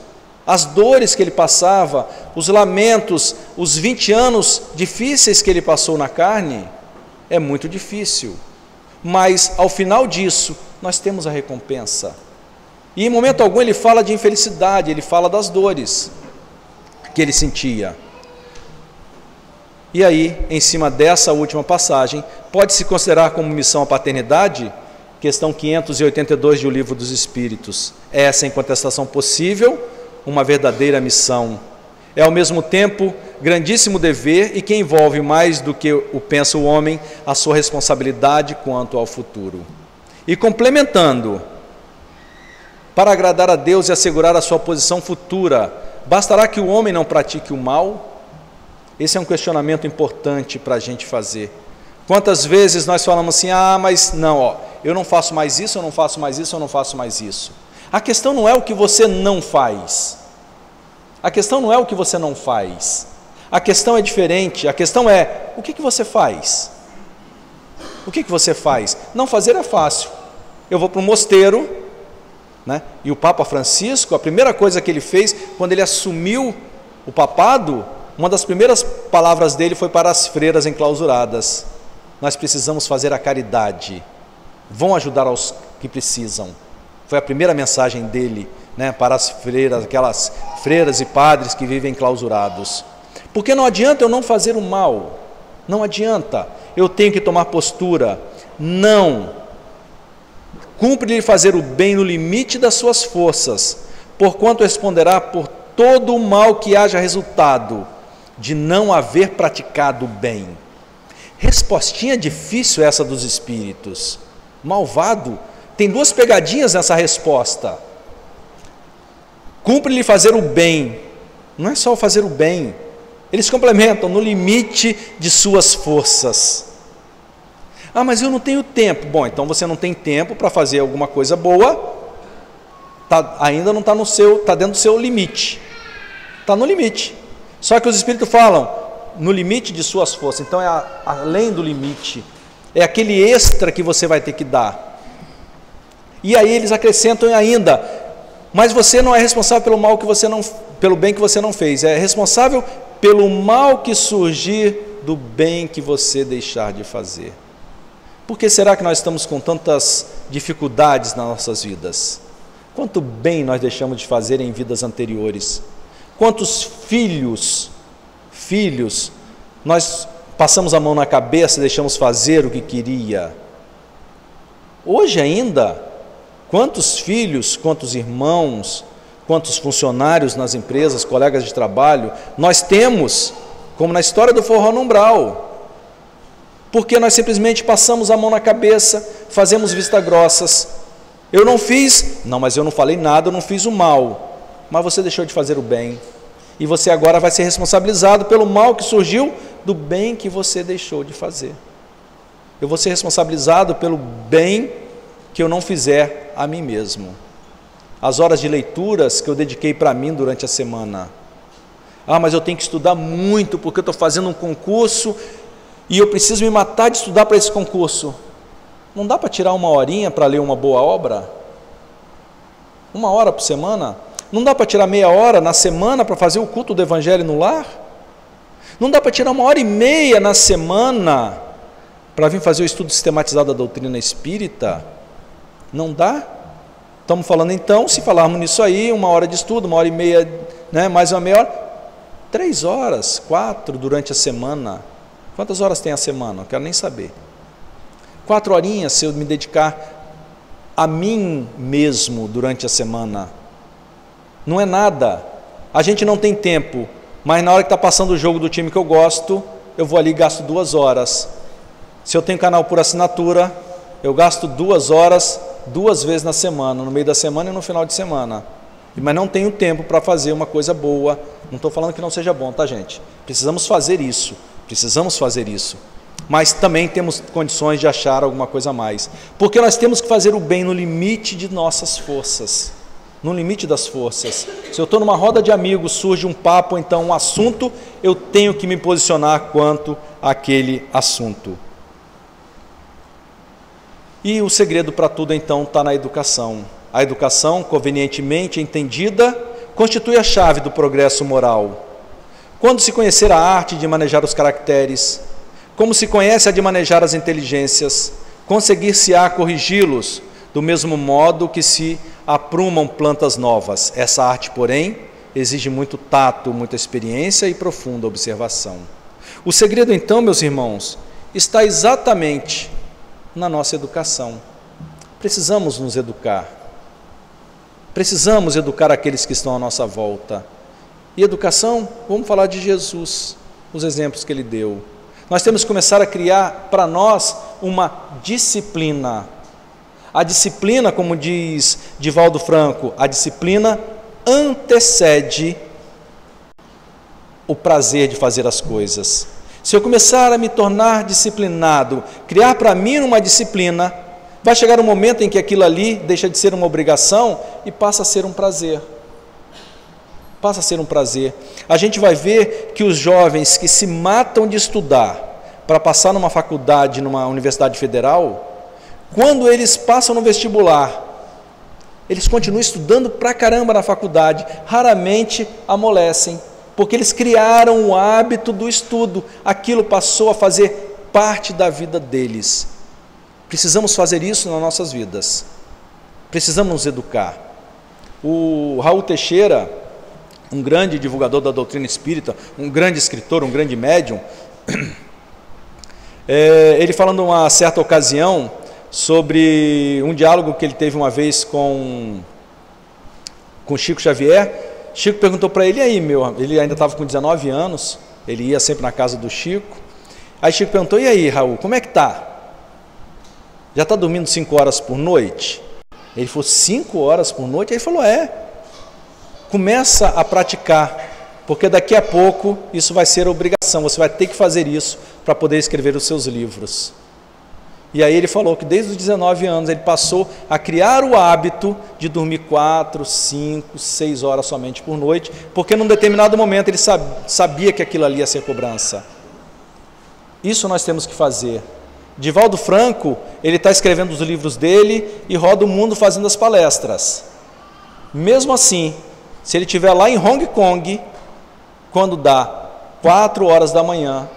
A: as dores que ele passava, os lamentos, os 20 anos difíceis que ele passou na carne, é muito difícil, mas ao final disso, nós temos a recompensa. E em momento algum ele fala de infelicidade, ele fala das dores que ele sentia. E aí, em cima dessa última passagem, pode-se considerar como missão a paternidade? Questão 582 de O Livro dos Espíritos. É, sem contestação possível, uma verdadeira missão. É ao mesmo tempo grandíssimo dever e que envolve mais do que o pensa o homem, a sua responsabilidade quanto ao futuro. E complementando, para agradar a Deus e assegurar a sua posição futura, bastará que o homem não pratique o mal? Esse é um questionamento importante para a gente fazer. Quantas vezes nós falamos assim, mas não, eu não faço mais isso, eu não faço mais isso, eu não faço mais isso. A questão não é o que você não faz. A questão não é o que você não faz. A questão é diferente, a questão é, o que você faz? O que você faz? Não fazer é fácil. Eu vou para um mosteiro, né? E o Papa Francisco, a primeira coisa que ele fez, quando ele assumiu o papado, uma das primeiras palavras dele foi para as freiras enclausuradas. Nós precisamos fazer a caridade, vão ajudar aos que precisam. Foi a primeira mensagem dele, né, para as freiras, aquelas freiras e padres que vivem enclausurados. Porque não adianta eu não fazer o mal, não adianta, eu tenho que tomar postura, não. Cumpre-lhe fazer o bem no limite das suas forças, porquanto responderá por todo o mal que haja resultado de não haver praticado o bem. Respostinha difícil essa dos espíritos. Malvado, tem 2 pegadinhas nessa resposta. Cumpre-lhe fazer o bem, não é só fazer o bem, eles complementam, no limite de suas forças. Mas eu não tenho tempo. Bom, então você não tem tempo para fazer alguma coisa boa, ainda não está dentro do seu limite, está no limite. Só que os espíritos falam, no limite de suas forças, então é além do limite, é aquele extra que você vai ter que dar. E aí eles acrescentam ainda, mas você não é responsável pelo mal que você não, pelo bem que você não fez, é responsável pelo mal que surgir do bem que você deixar de fazer. Por que será que nós estamos com tantas dificuldades nas nossas vidas? Quanto bem nós deixamos de fazer em vidas anteriores? Quantos filhos, nós passamos a mão na cabeça e deixamos fazer o que queria? Hoje ainda, quantos filhos, quantos irmãos, quantos funcionários nas empresas, colegas de trabalho, nós temos, como na história do forró no umbral, porque nós simplesmente passamos a mão na cabeça, fazemos vista grossas. Eu não fiz, não, mas eu não falei nada, eu não fiz o mal, mas você deixou de fazer o bem, e você agora vai ser responsabilizado pelo mal que surgiu do bem que você deixou de fazer. Eu vou ser responsabilizado pelo bem que eu não fizer a mim mesmo. As horas de leituras que eu dediquei para mim durante a semana. Mas eu tenho que estudar muito porque eu estou fazendo um concurso e eu preciso me matar de estudar para esse concurso. Não dá para tirar 1 horinha para ler uma boa obra? 1 hora por semana? Não dá para tirar meia hora na semana para fazer o culto do Evangelho no lar? Não dá para tirar 1h30 na semana para vir fazer o estudo sistematizado da doutrina espírita? Não dá? Estamos falando então, se falarmos nisso aí, 1 hora de estudo, 1h30, né, mais uma meia hora, 3 horas, 4 durante a semana. Quantas horas tem a semana? Não quero nem saber. 4 horinhas se eu me dedicar a mim mesmo durante a semana. Não é nada. A gente não tem tempo, mas na hora que está passando o jogo do time que eu gosto, eu vou ali e gasto 2 horas. Se eu tenho canal por assinatura, eu gasto 2 horas 2 vezes na semana, no meio da semana e no final de semana. Mas não tenho tempo para fazer uma coisa boa. Não estou falando que não seja bom, tá, gente? Precisamos fazer isso. Mas também temos condições de achar alguma coisa a mais. Porque nós temos que fazer o bem no limite de nossas forças. No limite das forças. Se eu estou numa roda de amigos, surge um papo, então um assunto, eu tenho que me posicionar quanto àquele assunto. E o segredo para tudo, então, está na educação. A educação, convenientemente entendida, constitui a chave do progresso moral. Quando se conhecer a arte de manejar os caracteres, como se conhece a de manejar as inteligências, conseguir-se-á corrigi-los, do mesmo modo que se aprumam plantas novas. Essa arte, porém, exige muito tato, muita experiência e profunda observação. O segredo, então, meus irmãos, está exatamente na nossa educação. Precisamos nos educar. Precisamos educar aqueles que estão à nossa volta. E educação, vamos falar de Jesus, os exemplos que ele deu. Nós temos que começar a criar para nós uma disciplina. A disciplina, como diz Divaldo Franco, a disciplina antecede o prazer de fazer as coisas. Se eu começar a me tornar disciplinado, criar para mim uma disciplina, vai chegar um momento em que aquilo ali deixa de ser uma obrigação e passa a ser um prazer. Passa a ser um prazer. A gente vai ver que os jovens que se matam de estudar para passar numa faculdade, numa universidade federal, quando eles passam no vestibular, eles continuam estudando pra caramba na faculdade, raramente amolecem, porque eles criaram o hábito do estudo, aquilo passou a fazer parte da vida deles. Precisamos fazer isso nas nossas vidas, precisamos nos educar. O Raul Teixeira, um grande divulgador da doutrina espírita, um grande escritor, um grande médium, ele falando uma certa ocasião sobre um diálogo que ele teve uma vez com Chico Xavier. Chico perguntou para ele, ele ainda estava com 19 anos, ele ia sempre na casa do Chico. Aí Chico perguntou, e aí, Raul, como é que tá? Já está dormindo 5 horas por noite? Ele falou, 5 horas por noite? Aí ele falou, começa a praticar, porque daqui a pouco isso vai ser obrigação, você vai ter que fazer isso para poder escrever os seus livros. E aí ele falou que desde os 19 anos ele passou a criar o hábito de dormir 4, 5, 6 horas somente por noite, porque num determinado momento ele sabia que aquilo ali ia ser cobrança. Isso nós temos que fazer. Divaldo Franco, ele está escrevendo os livros dele e roda o mundo fazendo as palestras. Mesmo assim, se ele estiver lá em Hong Kong, quando dá 4 horas da manhã,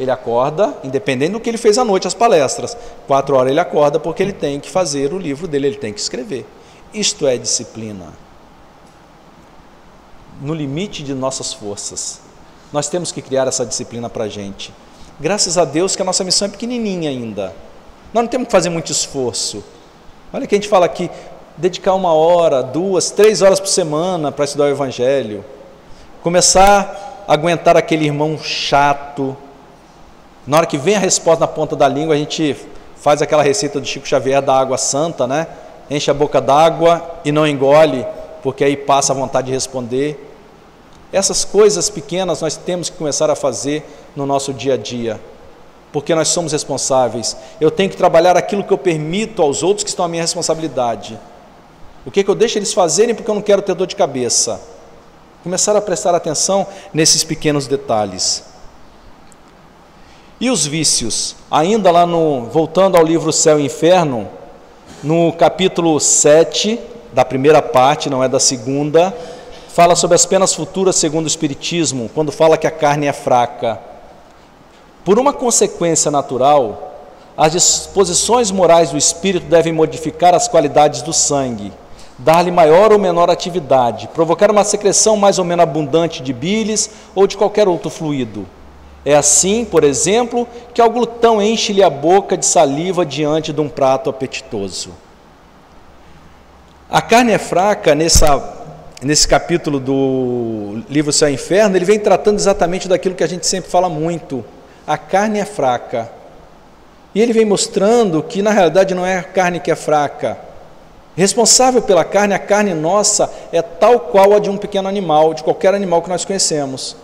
A: ele acorda, independente do que ele fez à noite, as palestras, 4 horas ele acorda porque ele tem que fazer o livro dele, ele tem que escrever. Isto é disciplina. No limite de nossas forças. Nós temos que criar essa disciplina para a gente. Graças a Deus que a nossa missão é pequenininha ainda. Nós não temos que fazer muito esforço. Olha que a gente fala aqui, dedicar 1 hora, 2, 3 horas por semana para estudar o Evangelho. Começar a aguentar aquele irmão chato. Na hora que vem a resposta na ponta da língua, a gente faz aquela receita do Chico Xavier da água santa, né? Enche a boca d'água e não engole, porque aí passa a vontade de responder. Essas coisas pequenas nós temos que começar a fazer no nosso dia a dia, porque nós somos responsáveis. Eu tenho que trabalhar aquilo que eu permito aos outros que estão à minha responsabilidade. O que eu deixo eles fazerem porque eu não quero ter dor de cabeça. Começar a prestar atenção nesses pequenos detalhes. E os vícios? Ainda lá voltando ao livro Céu e Inferno, no capítulo 7, da primeira parte, não é da segunda, fala sobre as penas futuras segundo o Espiritismo, quando fala que a carne é fraca. Por uma consequência natural, as disposições morais do espírito devem modificar as qualidades do sangue, dar-lhe maior ou menor atividade, provocar uma secreção mais ou menos abundante de bilis ou de qualquer outro fluido. É assim, por exemplo, que ao glutão enche-lhe a boca de saliva diante de um prato apetitoso. A carne é fraca nesse capítulo do livro Céu e Inferno, ele vem tratando exatamente daquilo que a gente sempre fala muito: a carne é fraca. E ele vem mostrando que na realidade não é a carne que é fraca. Responsável pela carne, a carne nossa é tal qual a de um pequeno animal, de qualquer animal que nós conhecemos.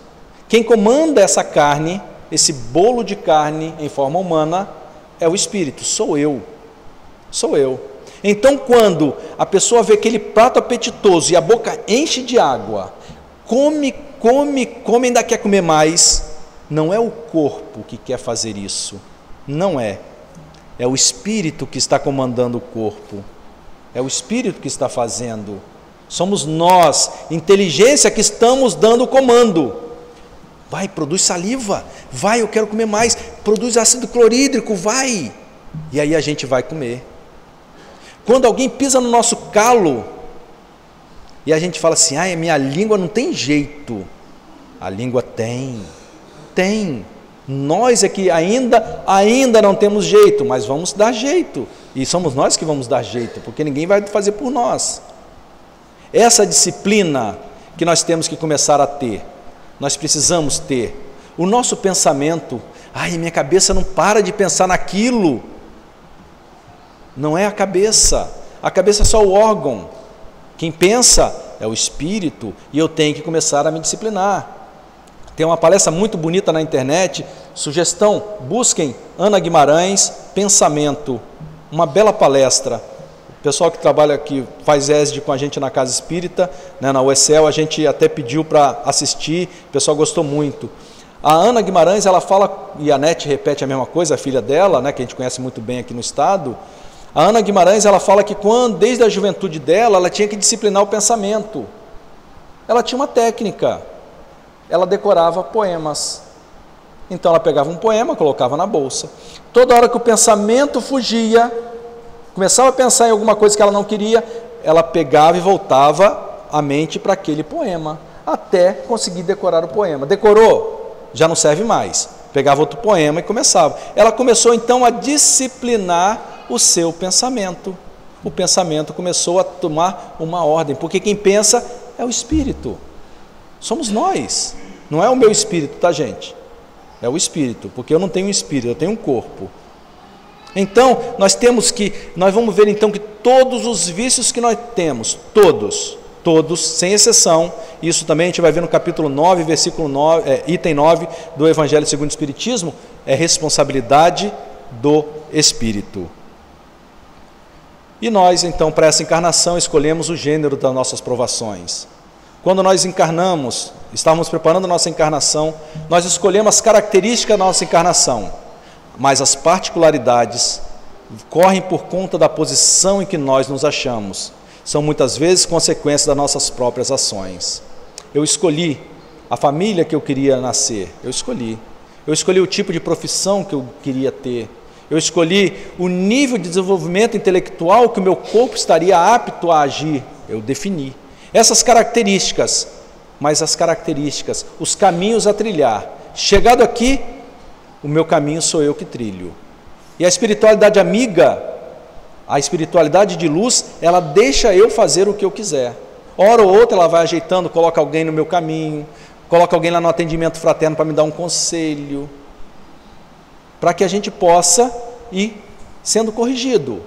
A: Quem comanda essa carne, esse bolo de carne em forma humana, é o Espírito, sou eu. Sou eu. Então, quando a pessoa vê aquele prato apetitoso e a boca enche de água, come, ainda quer comer mais, não é o corpo que quer fazer isso. Não é. É o Espírito que está comandando o corpo. É o Espírito que está fazendo. Somos nós, inteligência, que estamos dando o comando. Vai, produz saliva. Vai, eu quero comer mais. Produz ácido clorídrico, vai. E aí a gente vai comer. Quando alguém pisa no nosso calo e a gente fala assim: ai, minha língua não tem jeito. A língua tem. Nós é que ainda não temos jeito, mas vamos dar jeito. E somos nós que vamos dar jeito, porque ninguém vai fazer por nós. Essa disciplina que nós temos que começar a ter, nós precisamos ter. O nosso pensamento, ai, minha cabeça não para de pensar naquilo. Não é a cabeça é só o órgão. Quem pensa é o Espírito, e eu tenho que começar a me disciplinar. Tem uma palestra muito bonita na internet, sugestão, busquem Ana Guimarães, Pensamento, uma bela palestra. O pessoal que trabalha aqui, faz ESD com a gente na Casa Espírita, né, na USL, a gente até pediu para assistir, o pessoal gostou muito. A Ana Guimarães, ela fala, e a Nete repete a mesma coisa, a filha dela, né, que a gente conhece muito bem aqui no estado. A Ana Guimarães, ela fala que desde a juventude dela, ela tinha que disciplinar o pensamento. Ela tinha uma técnica. Ela decorava poemas. Então ela pegava um poema, colocava na bolsa. Toda hora que o pensamento fugia, começava a pensar em alguma coisa que ela não queria, ela pegava e voltava a mente para aquele poema, até conseguir decorar o poema. Decorou? Já não serve mais. Pegava outro poema e começava. Ela começou então a disciplinar o seu pensamento. O pensamento começou a tomar uma ordem, porque quem pensa é o Espírito. Somos nós, não é o meu espírito, tá, gente? É o Espírito, porque eu não tenho um espírito, eu tenho um corpo. Então, nós vamos ver então que todos os vícios que nós temos, todos, sem exceção, isso também a gente vai ver no capítulo 9, versículo 9, item 9 do Evangelho segundo o Espiritismo, é responsabilidade do Espírito. E nós, então, para essa encarnação, escolhemos o gênero das nossas provações. Quando nós encarnamos, estávamos preparando a nossa encarnação, nós escolhemos as características da nossa encarnação, mas as particularidades correm por conta da posição em que nós nos achamos. São muitas vezes consequências das nossas próprias ações. Eu escolhi a família que eu queria nascer, eu escolhi o tipo de profissão que eu queria ter, eu escolhi o nível de desenvolvimento intelectual que o meu corpo estaria apto a agir, eu defini. Essas características, mas as características, os caminhos a trilhar. Chegado aqui, o meu caminho sou eu que trilho. E a espiritualidade amiga, a espiritualidade de luz, ela deixa eu fazer o que eu quiser. Hora ou outra ela vai ajeitando, coloca alguém no meu caminho, coloca alguém lá no atendimento fraterno para me dar um conselho, para que a gente possa ir sendo corrigido.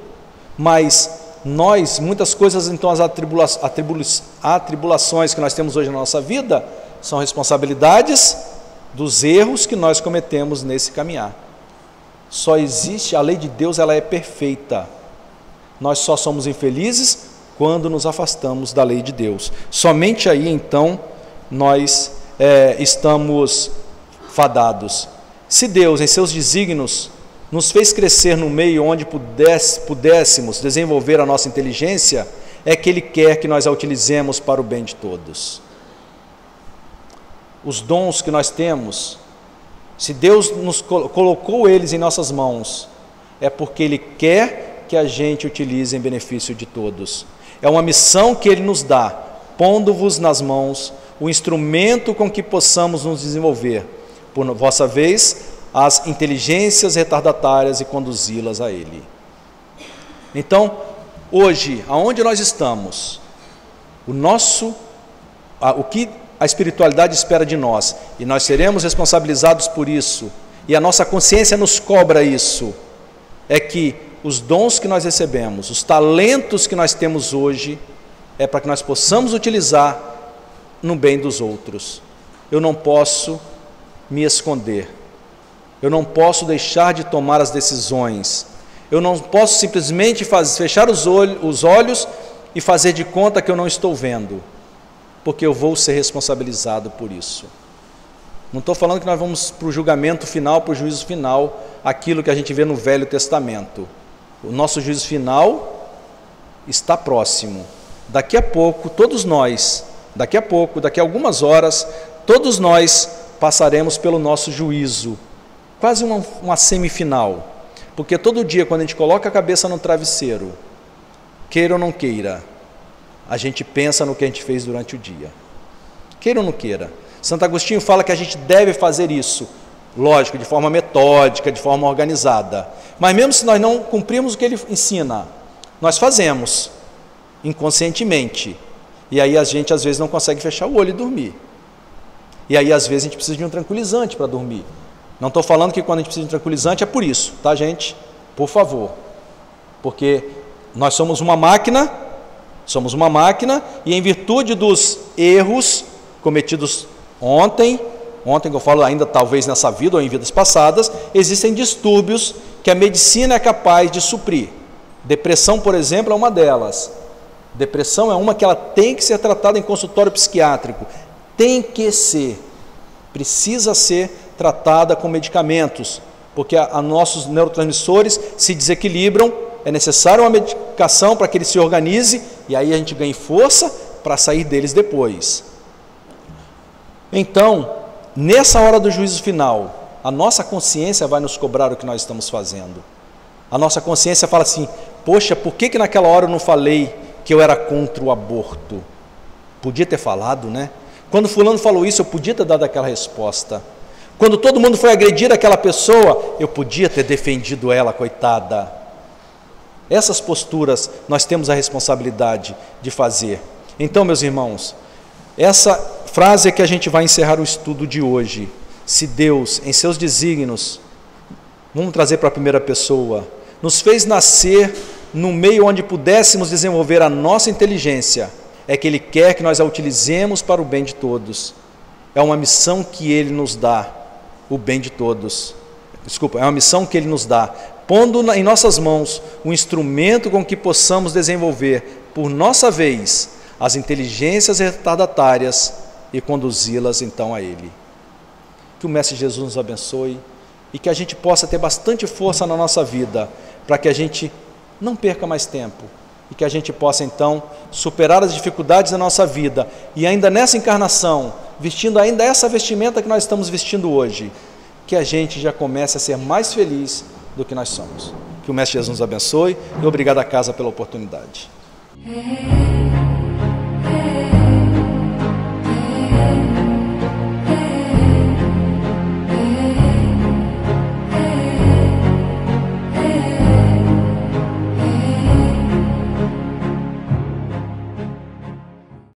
A: Mas nós, muitas coisas, então as atribulações que nós temos hoje na nossa vida, são responsabilidades dos erros que nós cometemos nesse caminhar. Só existe, a lei de Deus, ela é perfeita. Nós só somos infelizes quando nos afastamos da lei de Deus. Somente aí, então, nós estamos fadados. Se Deus, em seus desígnios, nos fez crescer no meio onde pudéssemos desenvolver a nossa inteligência, é que Ele quer que nós a utilizemos para o bem de todos. Os dons que nós temos, se Deus nos colocou eles em nossas mãos, é porque Ele quer que a gente utilize em benefício de todos. É uma missão que Ele nos dá, pondo-vos nas mãos o instrumento com que possamos nos desenvolver, por vossa vez, as inteligências retardatárias e conduzi-las a Ele. Então, hoje, aonde nós estamos, o nosso o que a espiritualidade espera de nós, e nós seremos responsabilizados por isso, e a nossa consciência nos cobra isso, é que os dons que nós recebemos, os talentos que nós temos hoje, é para que nós possamos utilizar no bem dos outros. Eu não posso me esconder, eu não posso deixar de tomar as decisões, eu não posso simplesmente fechar os olhos e fazer de conta que eu não estou vendo, porque eu vou ser responsabilizado por isso. Não estou falando que nós vamos para o julgamento final, para o juízo final, aquilo que a gente vê no Velho Testamento. O nosso juízo final está próximo. Daqui a pouco, todos nós, daqui a algumas horas, todos nós passaremos pelo nosso juízo, quase uma semifinal. Porque todo dia, quando a gente coloca a cabeça no travesseiro, queira ou não queira, a gente pensa no que a gente fez durante o dia. Queira ou não queira. Santo Agostinho fala que a gente deve fazer isso, lógico, de forma metódica, de forma organizada. Mas mesmo se nós não cumprirmos o que ele ensina, nós fazemos inconscientemente. E aí a gente às vezes não consegue fechar o olho e dormir. E aí às vezes a gente precisa de um tranquilizante para dormir. Não estou falando que quando a gente precisa de um tranquilizante é por isso, tá, gente? Por favor. Porque nós somos uma máquina e em virtude dos erros cometidos ontem que eu falo ainda talvez nessa vida ou em vidas passadas, existem distúrbios que a medicina é capaz de suprir. Depressão, por exemplo, é uma delas. Depressão é uma que ela tem que ser tratada em consultório psiquiátrico. Tem que ser. Precisa ser tratada com medicamentos, porque nossos neurotransmissores se desequilibram, é necessário uma medicação para que ele se organize, e aí a gente ganhe força para sair deles depois. Então, nessa hora do juízo final, a nossa consciência vai nos cobrar o que nós estamos fazendo. A nossa consciência fala assim, poxa, por que naquela hora eu não falei que eu era contra o aborto? Podia ter falado, né? Quando fulano falou isso, eu podia ter dado aquela resposta. Quando todo mundo foi agredir aquela pessoa, eu podia ter defendido ela, coitada. Essas posturas nós temos a responsabilidade de fazer. Então, meus irmãos, essa frase é que a gente vai encerrar o estudo de hoje. Se Deus, em seus desígnios, vamos trazer para a primeira pessoa, nos fez nascer no meio onde pudéssemos desenvolver a nossa inteligência, é que Ele quer que nós a utilizemos para o bem de todos. É uma missão que Ele nos dá, o bem de todos. É uma missão que Ele nos dá, pondo em nossas mãos um instrumento com que possamos desenvolver, por nossa vez, as inteligências retardatárias e conduzi-las então a Ele. Que o Mestre Jesus nos abençoe e que a gente possa ter bastante força na nossa vida, para que a gente não perca mais tempo e que a gente possa então superar as dificuldades da nossa vida e ainda nessa encarnação, vestindo ainda essa vestimenta que nós estamos vestindo hoje, que a gente já comece a ser mais feliz do que nós somos. Que o Mestre Jesus nos abençoe e obrigado à casa pela oportunidade.